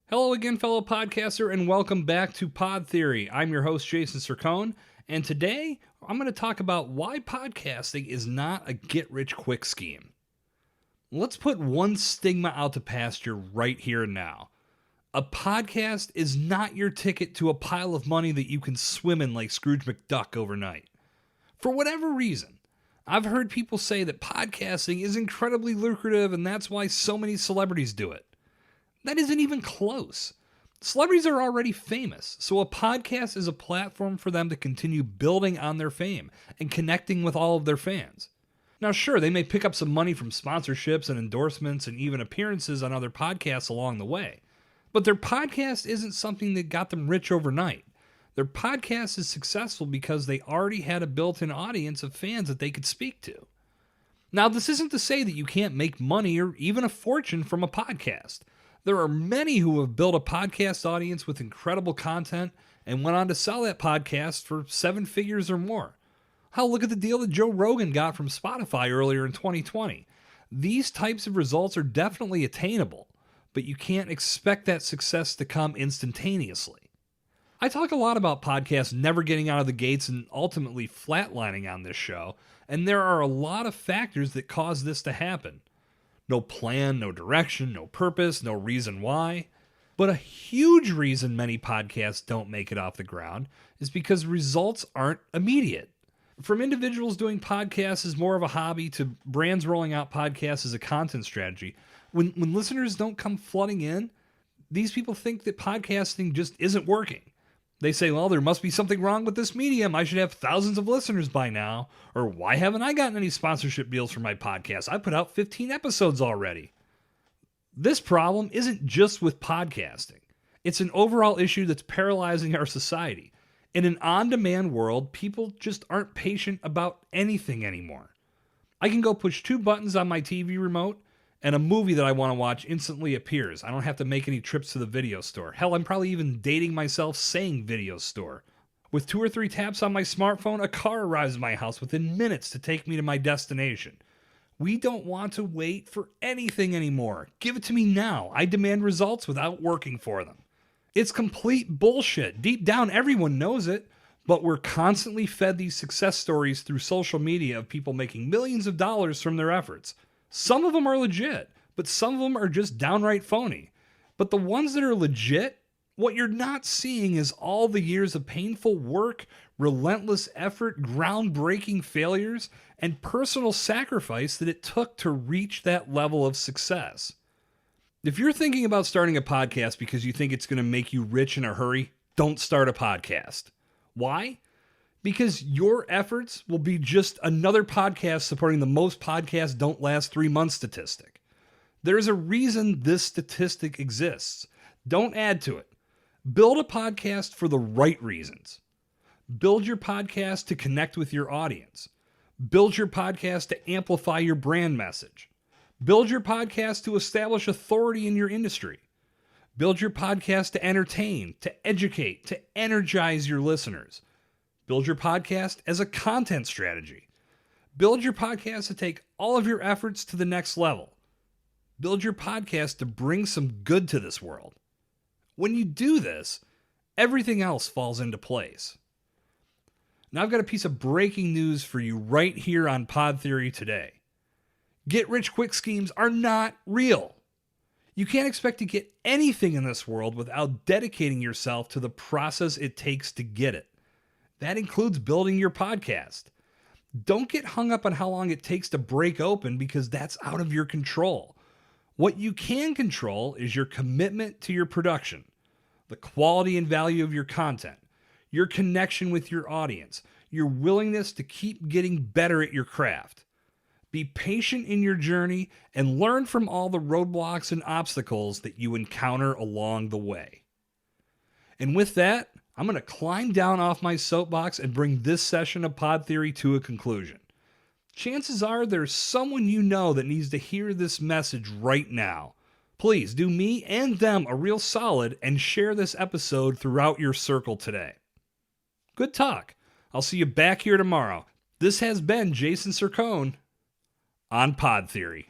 Hello again, fellow podcaster, and welcome back to Pod Theory. I'm your host, Jason Cercone, and today I'm going to talk about why podcasting is not a get-rich-quick scheme. Let's put one stigma out to pasture right here and now. A podcast is not your ticket to a pile of money that you can swim in like Scrooge McDuck overnight. For whatever reason, I've heard people say that podcasting is incredibly lucrative and that's why so many celebrities do it. That isn't even close. Celebrities are already famous, so a podcast is a platform for them to continue building on their fame and connecting with all of their fans. Now, sure, they may pick up some money from sponsorships and endorsements and even appearances on other podcasts along the way, but their podcast isn't something that got them rich overnight. Their podcast is successful because they already had a built-in audience of fans that they could speak to. Now, this isn't to say that you can't make money or even a fortune from a podcast. There are many who have built a podcast audience with incredible content and went on to sell that podcast for 7 figures or more. Hell, look at the deal that Joe Rogan got from Spotify earlier in 2020. These types of results are definitely attainable, but you can't expect that success to come instantaneously. I talk a lot about podcasts never getting out of the gates and ultimately flatlining on this show, and there are a lot of factors that cause this to happen. No plan, no direction, no purpose, no reason why. But a huge reason many podcasts don't make it off the ground is because results aren't immediate. From individuals doing podcasts as more of a hobby to brands rolling out podcasts as a content strategy, when listeners don't come flooding in, these people think that podcasting just isn't working. They say, well, there must be something wrong with this medium. I should have thousands of listeners by now. Or why haven't I gotten any sponsorship deals for my podcast? I put out 15 episodes already. This problem isn't just with podcasting. It's an overall issue that's paralyzing our society. In an on-demand world, people just aren't patient about anything anymore. I can go push 2 buttons on my TV remote and a movie that I want to watch instantly appears. I don't have to make any trips to the video store. Hell, I'm probably even dating myself saying video store. With 2 or 3 taps on my smartphone, a car arrives at my house within minutes to take me to my destination. We don't want to wait for anything anymore. Give it to me now. I demand results without working for them. It's complete bullshit. Deep down, everyone knows it, but we're constantly fed these success stories through social media of people making millions of dollars from their efforts. Some of them are legit, but some of them are just downright phony. But the ones that are legit, what you're not seeing is all the years of painful work, relentless effort, groundbreaking failures, and personal sacrifice that it took to reach that level of success. If you're thinking about starting a podcast because you think it's going to make you rich in a hurry, don't start a podcast. Why? Because your efforts will be just another podcast supporting the most podcasts don't last 3 months statistic. There's a reason this statistic exists. Don't add to it. Build a podcast for the right reasons. Build your podcast to connect with your audience. Build your podcast to amplify your brand message. Build your podcast to establish authority in your industry. Build your podcast to entertain, to educate, to energize your listeners. Build your podcast as a content strategy. Build your podcast to take all of your efforts to the next level. Build your podcast to bring some good to this world. When you do this, everything else falls into place. Now I've got a piece of breaking news for you right here on Pod Theory today. Get-rich-quick schemes are not real. You can't expect to get anything in this world without dedicating yourself to the process it takes to get it. That includes building your podcast. Don't get hung up on how long it takes to break open because that's out of your control. What you can control is your commitment to your production, the quality and value of your content, your connection with your audience, your willingness to keep getting better at your craft. Be patient in your journey and learn from all the roadblocks and obstacles that you encounter along the way. And with that, I'm going to climb down off my soapbox and bring this session of Pod Theory to a conclusion. Chances are there's someone you know that needs to hear this message right now. Please do me and them a real solid and share this episode throughout your circle today. Good talk. I'll see you back here tomorrow. This has been Jason Cercone on Pod Theory.